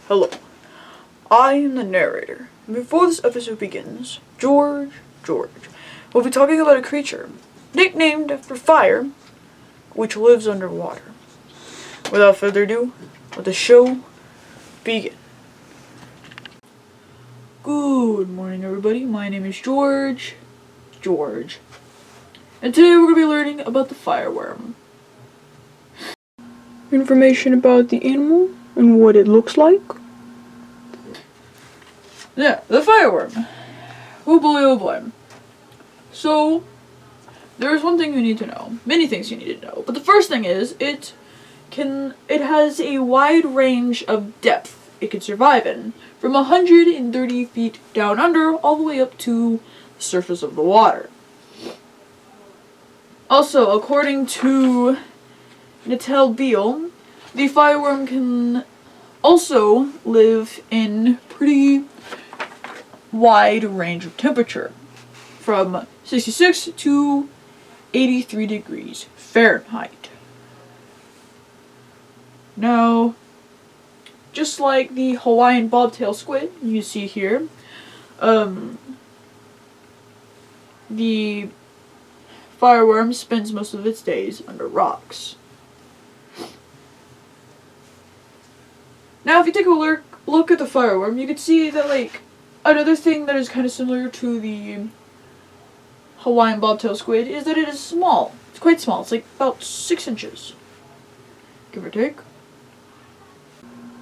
Hello, I am the narrator. Before this episode begins, George will be talking about a creature nicknamed after fire, which lives underwater. Without further ado, let the show begin. Good morning, everybody. My name is George. And today we're going to be learning about the fireworm. Information about the animal and what it looks like. Yeah, the fireworm. Oh boy, oh boy. So, there's one thing you need to know. Many things you need to know. But the first thing is, it has a wide range of depth it can survive in. From 130 feet down under, all the way up to the surface of the water. Also, according to Natal Beale, the fireworm can also live in pretty wide range of temperature, from 66 to 83 degrees Fahrenheit. Now, just like the Hawaiian bobtail squid you see here, the fireworm spends most of its days under rocks. Now, if you take a look at the fireworm, you can see that, like, another thing that is kind of similar to the Hawaiian bobtail squid is that it is small. It's quite small. It's like about 6 inches, give or take.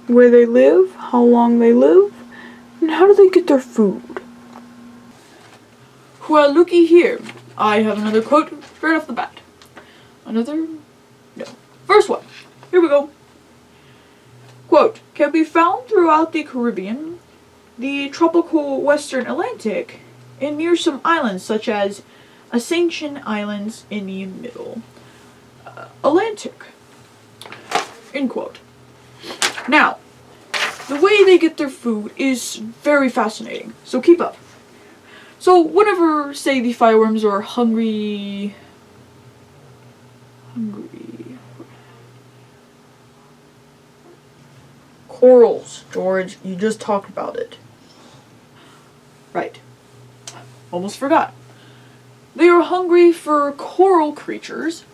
Where they live, how long they live, and how do they get their food? Well, looky here. I have another quote right off the bat. First one. Here we go. Quote, can be found throughout the Caribbean, the tropical western Atlantic, and near some islands such as Ascension Islands in the middle Atlantic. End quote. Now, the way they get their food is very fascinating, so keep up. So whenever, say, the fireworms are hungry... Corals, George, you just talked about it. Right. Almost forgot. They are hungry for coral creatures.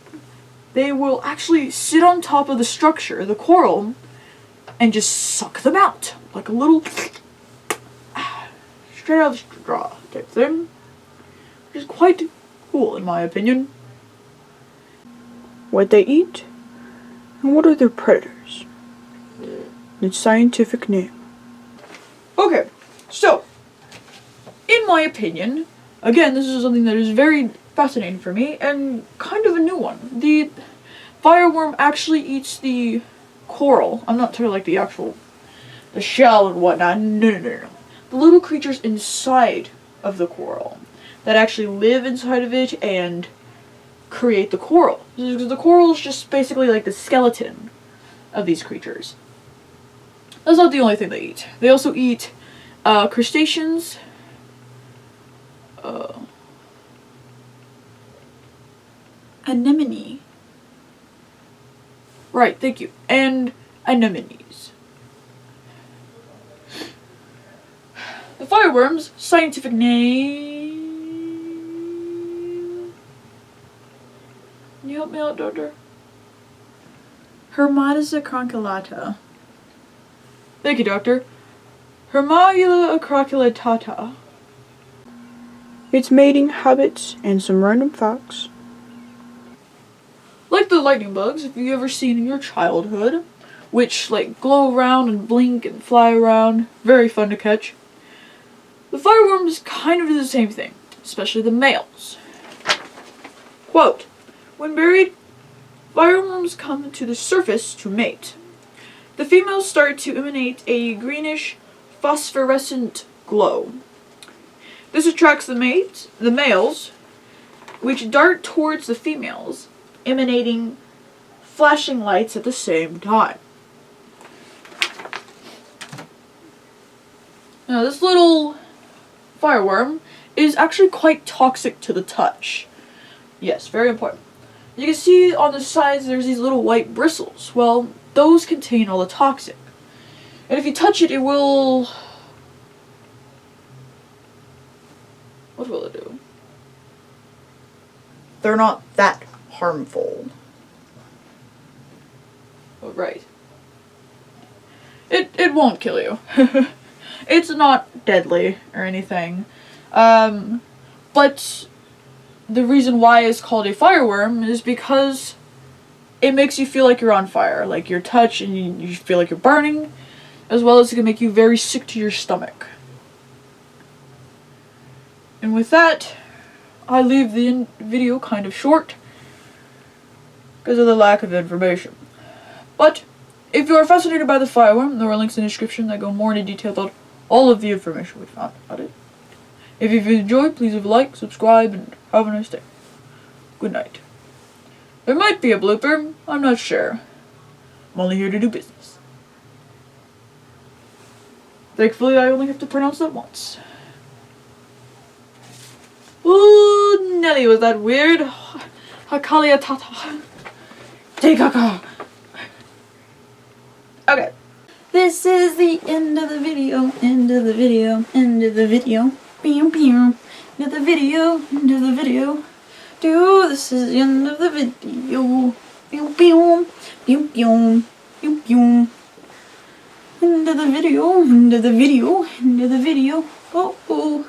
They will actually sit on top of the structure, the coral, and just suck them out. Like a little straight out of the straw type thing. Which is quite cool, in my opinion. What they eat, and what are their predators? Its scientific name. Okay, so, in my opinion, again, this is something that is very fascinating for me, and kind of a new one. The fireworm actually eats the coral. I'm not talking like the shell and whatnot. No. The little creatures inside of the coral that actually live inside of it and create the coral. Because the coral is just basically like the skeleton of these creatures. That's not the only thing they eat. They also eat crustaceans, anemone. Right, thank you. And anemones. The fireworm's scientific name... Can you help me out, Doctor? Hermatiza acroculata. Thank you, Doctor. Hermagula acroculata. Its mating habits and some random facts. Like the lightning bugs, if you've ever seen in your childhood, which, like, glow around and blink and fly around, very fun to catch. The fireworms kind of do the same thing, especially the males. Quote, when buried, fireworms come to the surface to mate. The females start to emanate a greenish, phosphorescent glow. This attracts the males, which dart towards the females, emanating flashing lights at the same time. Now, this little fireworm is actually quite toxic to the touch. Yes, very important. You can see on the sides there's these little white bristles. Well, those contain all the toxin. And if you touch it, it will... What will it do? They're not that harmful. Oh, right. It won't kill you. It's not deadly or anything. But the reason why it's called a fireworm is because it makes you feel like you're on fire. Like your touch and you feel like you're burning, as well as it can make you very sick to your stomach. And with that, I leave the video kind of short because of the lack of information. But if you are fascinated by the fireworm, there are links in the description that go more into detail about all of the information we found about it. If you've enjoyed, please leave a like, subscribe, and have a nice day. Good night. There might be a blooper, I'm not sure. I'm only here to do business. Thankfully, I only have to pronounce that once. Ooh, Nelly, was that weird? Hakalia tata. Tekaka. Okay. This is the end of the video, end of the video, end of the video. Pew pew. End of the video, end of the video. This is the end of the video. Pew pew. Pew pew. Pew pew. End of the video, end of the video, end of the video. Oh oh.